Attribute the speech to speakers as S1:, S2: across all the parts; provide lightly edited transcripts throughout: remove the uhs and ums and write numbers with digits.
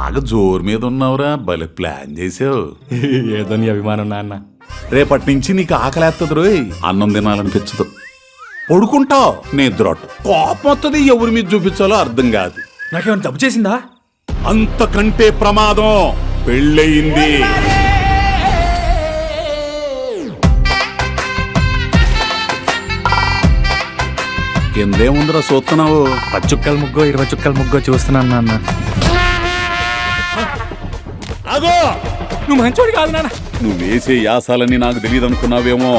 S1: బాగా జోరు మీద ఉన్నావురా, భలే ప్లాన్ చేసావు.
S2: ఏదో నీ అభిమానం నాన్న.
S1: రేపటి నుంచి నీకు ఆకలేస్తుంది రోయ్, అన్నం తినాలనిపించదు. పడుకుంటావు, నిద్రొట్టు, కోపం వస్తుంది, ఎవరి మీద చూపించాలో అర్థం కాదు.
S2: నాకేమైనా తప్పు చేసిందా?
S1: అంతకంటే ప్రమాదం పెళ్ళయింది. కిందేముందిరా చూస్తున్నావు?
S2: 10 చుక్కల ముగ్గో 20 చుక్కల ముగ్గో చూస్తున్నాను నాన్న.
S1: అగో,
S2: నువ్వు మంచోడి కాదు నాన్న.
S1: నువ్వు వేసే యాసాలని నాకు తెలియదు అనుకున్నావేమో.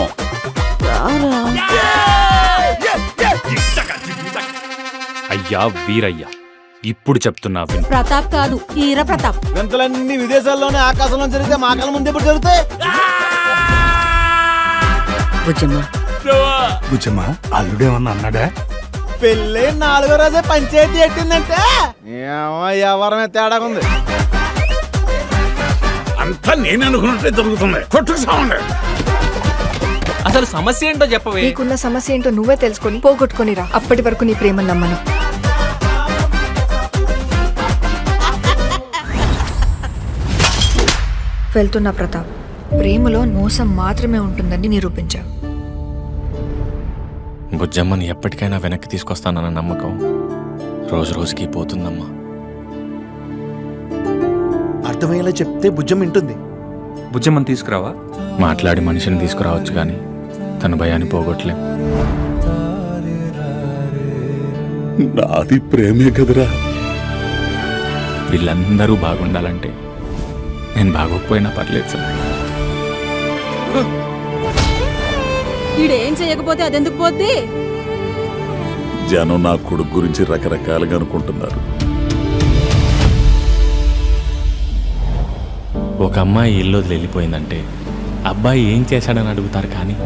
S2: అయ్యా వీరయ్యా, ఇప్పుడు చెప్తున్నా విను.
S3: ప్రతాప్ కాదు, ఈర ప్రతాప్.
S4: వింతలన్నీ విదేశాల్లోనే ఆకాశంలో జరిగితే మా కళ్ళ ముందు ఎప్పుడు జరుగుతాయి?
S5: బుజ్జమ్మ అల్లుడేమన్నా అన్నాడా?
S4: పెళ్ళి 4వ రోజే పంచాయతీ ఎట్టిందంటే ఎవరమే తేడా ఉంది.
S1: అంతా నేను అనుకున్నట్టే జరుగుతుంది. కొట్టుకు సావండి.
S6: అసలు సమస్య ఏంటో చెప్పవే.
S7: నీకున్న సమస్య ఏంటో నువ్వే తెలుసుకొని పోగొట్టుకొని రా. అప్పటి వరకు నీ ప్రేమను నమ్మను. వెళ్తున్నా ప్రతాప్. ప్రేమలో మోసం మాత్రమే ఉంటుందని నిరూపించావు.
S2: బుజ్జమ్మని ఎప్పటికైనా వెనక్కి తీసుకొస్తానన్న నమ్మకం రోజు రోజుకి పోతుందమ్మా.
S4: అర్థమయ్యేలా చెప్తే బుజ్జం వింటుంది.
S2: బుజ్జమ్మని తీసుకురావా? మాట్లాడి మనిషిని తీసుకురావచ్చు కానీ తన భయాన్ని పోగొట్టలేం.
S1: నాది ప్రేమే కదరా.
S2: వీళ్ళందరూ బాగుండాలంటే నేను బాగోకపోయినా పర్లేదు సార్.
S3: ఈడేం చేయకపోతే అదెందుకు పోద్ది?
S1: జనం నా కొడుకు గురించి రకరకాలుగా అనుకుంటున్నారు.
S2: ఒక అమ్మాయి ఇల్లు వదిలి వెళ్ళిపోయిందంటే అబ్బాయి ఏం చేశాడని అడుగుతారు కానీ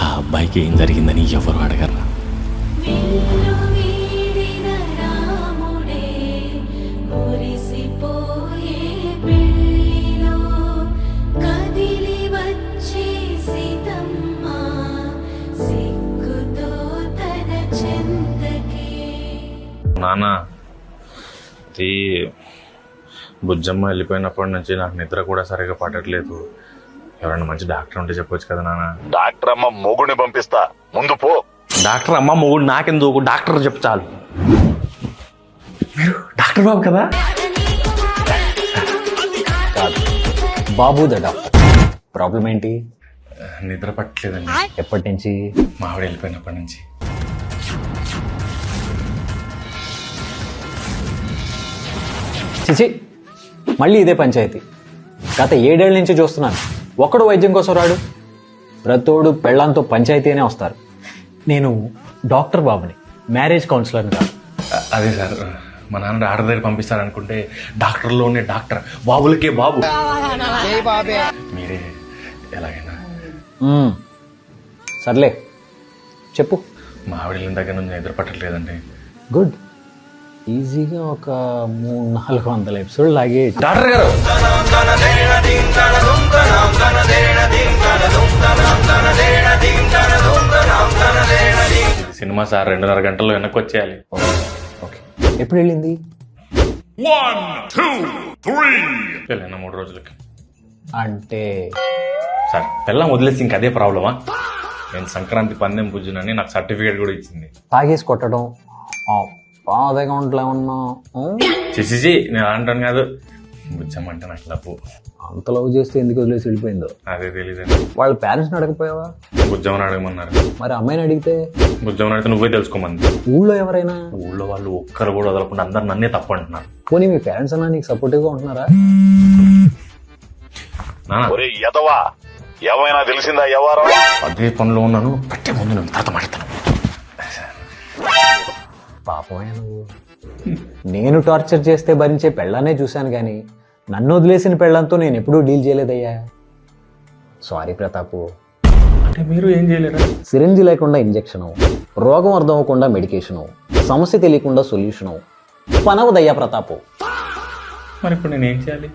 S2: ఆ అబ్బాయికి ఏం జరిగిందని ఎవరు అడగరా. నాన్న, ఇది బుజ్జమ్మ వెళ్ళిపోయినప్పటి నుంచి నాకు నిద్ర కూడా సరిగా పడట్లేదు. ఎవరైనా మంచి డాక్టర్ ఉంటే చెప్పొచ్చు కదా నాన్న.
S1: డాక్టర్ అమ్మ మొగుడిని పంపిస్తా, ముందు పో.
S6: డాక్టర్ అమ్మ మొగుడు నాకెందుకు, డాక్టర్ చెప్పు చాలు. మీరు డాక్టర్ బాబు కదా?
S8: బాబు ద డాక్టర్. ప్రాబ్లం ఏంటి?
S2: నిద్ర పట్టలేదండి.
S8: ఎప్పటి నుంచి?
S2: మా ఆవిడ వెళ్ళిపోయినప్పటి నుంచి.
S8: చిచి, మళ్ళీ ఇదే పంచాయతీ. గత 7 ఏళ్ల నుంచి చూస్తున్నాను. ఒక్కడు వైద్యం కోసం రాడు. ప్రతోడు పెళ్ళాంతో పంచాయతీ అనే వస్తారు. నేను డాక్టర్ బాబుని, మ్యారేజ్ కౌన్సిలర్ని కాదు.
S2: అదే సార్, మా నాన్న డాక్టర్ దగ్గర పంపిస్తారనుకుంటే డాక్టర్లోనే డాక్టర్, బాబులకే బాబు. మీరే ఎలాగైనా.
S8: సర్లే చెప్పు.
S2: మా ఆవిడ వెళ్ళిన దగ్గర నుంచి నిద్ర పట్టట్లేదండి.
S8: గుడ్. ఈజీగా ఒక 300-400 ఎపిసోడ్ లాగే.
S2: డాక్టర్ గారు, సినిమా సార్ 2.5 గంటల్లో వెనక్కి వచ్చేయాలి.
S8: ఓకే, ఎప్పుడు వెళ్ళింది?
S1: 1 2 3
S2: పెళ్ళైన 3 రోజులకి.
S8: అంటే
S2: సార్, పెళ్ళం వదిలేసి ఇంక అదే ప్రాబ్లమా? నేను సంక్రాంతి పందెం పుజ్జునని నాకు సర్టిఫికేట్ కూడా ఇచ్చింది.
S8: తాగేసి కొట్టడం, పాత అకౌంట్లో ఏమన్నా?
S2: చేసేసి నేను అంటాను కాదు, బుజ్జమ్మంటే నాకు లవ్వు.
S8: అంత లవ్ చేస్తే ఎందుకు వదిలేసి వెళ్ళిపోయిందో
S2: అదే తెలీదండి.
S8: వాళ్ళ పేరెంట్స్ని అడగపోయావా?
S2: బుజ్జమ్మని అడగమన్నారు.
S8: మరి అమ్మాయిని అడిగితే?
S2: బుజ్జమ్మని అడిగితే నువ్వే తెలుసుకోమంది.
S8: ఊళ్ళో ఎవరైనా?
S2: ఊళ్ళో వాళ్ళు ఒక్కరు కూడా వదలకుండా అందరు నన్నే తప్పు అంటున్నారు.
S8: పోనీ మీ పేరెంట్స్ అన్నా నీకు సపోర్టివ్గా ఉంటున్నారా?
S1: ఎదవా, ఏమైనా తెలిసిందా? ఎవరో
S2: అదే పనిలో ఉన్నాను. పట్టే ముందు నేను తర్వాత మాట్లాడతాను.
S8: పాపమే నువ్వు. నేను టార్చర్ చేస్తే భరించే పెళ్ళానే చూశాను కానీ నన్ను వదిలేసిన పెళ్ళంతో నేను ఎప్పుడూ డీల్ చేయలేదయ్యా. సారీ ప్రతాపు.
S2: అంటే మీరు ఏం చేయలేరా?
S8: సిరింజ్ లేకుండా ఇంజెక్షను, రోగం అర్థం అవ్వకుండా మెడికేషను, సమస్య తెలియకుండా సొల్యూషను. పనవదయ్యా ప్రతాపు.
S2: మరి ఇప్పుడు నేను ఏం చేయాలి?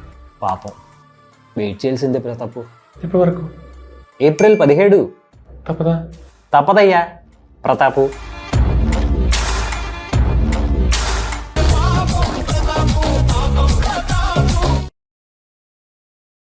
S8: పాపం వెయిట్ చేయాల్సిందే ప్రతాపు.
S2: ఇప్పటి వరకు
S8: ఏప్రిల్ 17.
S2: తప్పదా?
S8: తప్పదయ్యా ప్రతాపు.